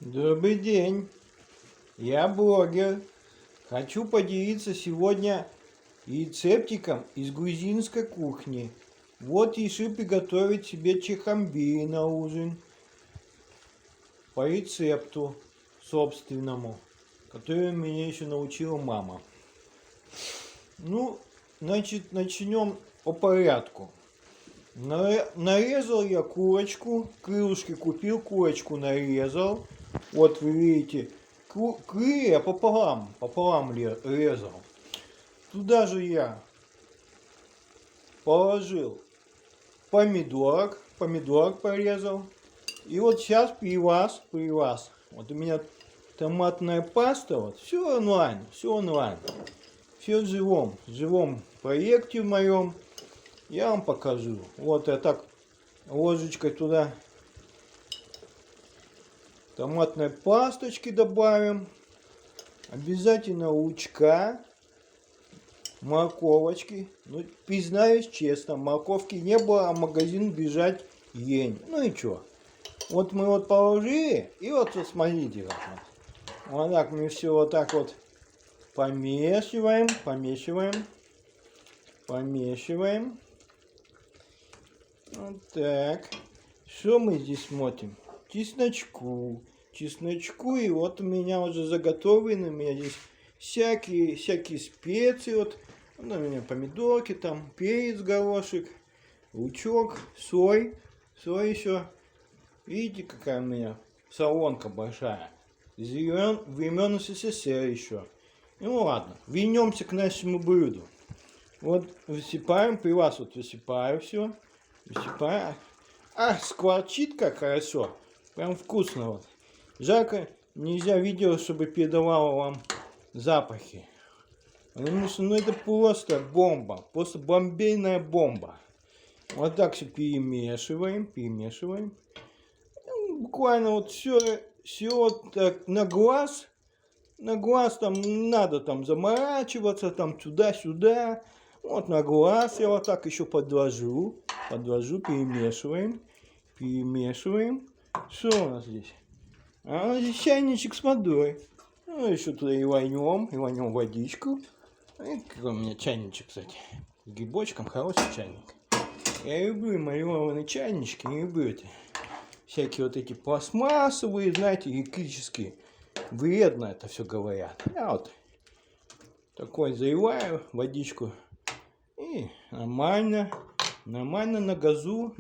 Добрый день, я блогер. Хочу поделиться сегодня рецептиком из грузинской кухни. Вот решил приготовить себе чехамбири на ужин по рецепту собственному, который меня еще научила мама. Значит, начнем по порядку. Нарезал я курочку, крылышки купил, курочку нарезал. Вот вы видите, крылья пополам резал. Туда же я положил помидорок порезал. И вот сейчас при вас, вот у меня томатная паста, вот, все онлайн. Все в живом проекте в моем. Я вам покажу. Вот я так ложечкой туда томатной пасточки добавим. Обязательно лучка, морковочки. Ну, признаюсь честно, морковки не было, а в магазин бежать лень. Ну и чё? Вот мы вот положили, и вот смотрите как вот. Вот так мы все вот так вот помешиваем. Вот так. Что мы здесь смотрим? Чесночку, и вот у меня уже заготовлены, у меня здесь всякие специи, вот у меня помидорки, там перец, горошек, лучок, соль еще. Видите, какая у меня солонка большая, из времен СССР еще. Ну ладно, вернемся к нашему блюду. Вот высыпаем, при вас вот высыпаю все, скворчит как хорошо. Прям вкусно вот. Жарко, нельзя видео, чтобы передавало вам запахи. Потому что, это просто бомба. Просто бомбейная бомба. Вот так все перемешиваем. Буквально вот все так на глаз. На глаз там не надо там заморачиваться, там туда-сюда. Вот на глаз я вот так еще подвожу, перемешиваем. Что у нас здесь? А у нас здесь чайничек с водой. Ну, еще туда и вольнем водичку. И какой у меня чайничек, кстати. С грибочком, хороший чайник. Я люблю эмалированные чайнички, не люблю эти всякие вот эти пластмассовые, знаете, электрические. Вредно это все говорят. Я вот такой заливаю водичку. И нормально на газу.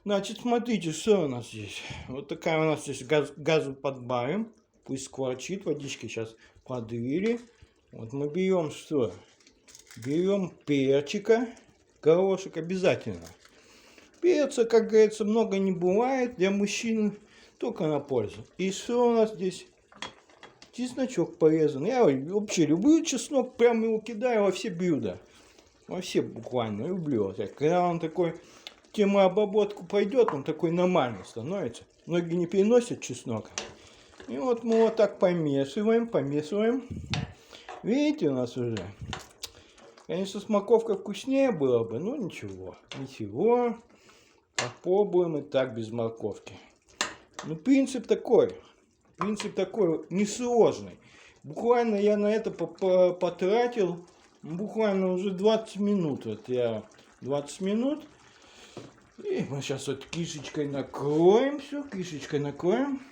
Значит, смотрите, что у нас здесь. Вот такая у нас здесь газу подбавим. Пусть скворчит, водички сейчас подлили. Вот мы берем что? Берем перчика, горошек обязательно. Перца, как говорится, много не бывает. Для мужчин только на пользу. И что у нас здесь? Чесночок порезан. Я вообще люблю чеснок, прям его кидаю во все блюда. Вообще буквально люблю. Когда он такой термообработку пойдет, он такой нормальный становится. Многие не переносят чеснок. И вот мы вот так помешиваем. Видите, у нас уже. Конечно, с морковкой вкуснее было бы, но ничего. Попробуем и так без морковки. Ну, принцип такой несложный. Буквально я на это потратил буквально уже 20 минут. Вот я 20 минут. И мы сейчас вот крышечкой накроем все.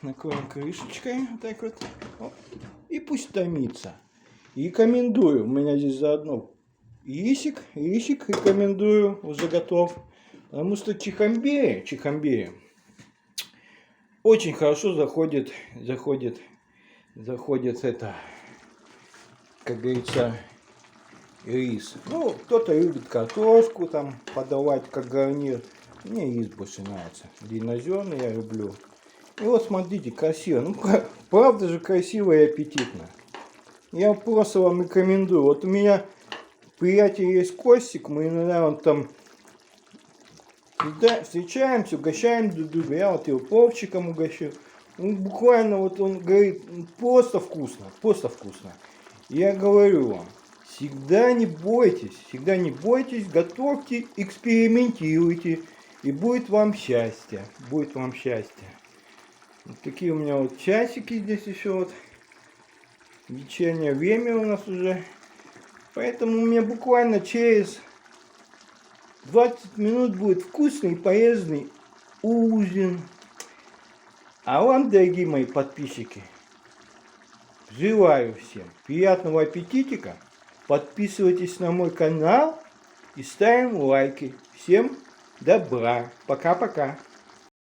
Накроем крышечкой. Вот так вот. Оп. И пусть томится. И рекомендую. У меня здесь заодно рисик рекомендую. Уже готов. Потому что чехамбири очень хорошо заходит это, как говорится, рис. Ну, кто-то любит картошку там подавать как гарнир. Мне рис больше нравится. Длиннозерный я люблю. И вот смотрите, красиво. Ну, правда же красиво и аппетитно. Я просто вам рекомендую. Вот у меня приятель есть Костик. Мы иногда он там встречаемся, угощаем друг друга. Я вот его пловчиком угощу. Ну, буквально вот он говорит, просто вкусно. Я говорю вам, всегда не бойтесь, готовьте, экспериментируйте, и будет вам счастье. Вот такие у меня вот часики здесь еще вот. Вечернее время у нас уже. Поэтому у меня буквально через 20 минут будет вкусный и полезный ужин. А вам, дорогие мои подписчики, желаю всем приятного аппетитика. Подписывайтесь на мой канал и ставим лайки. Всем добра. Пока-пока.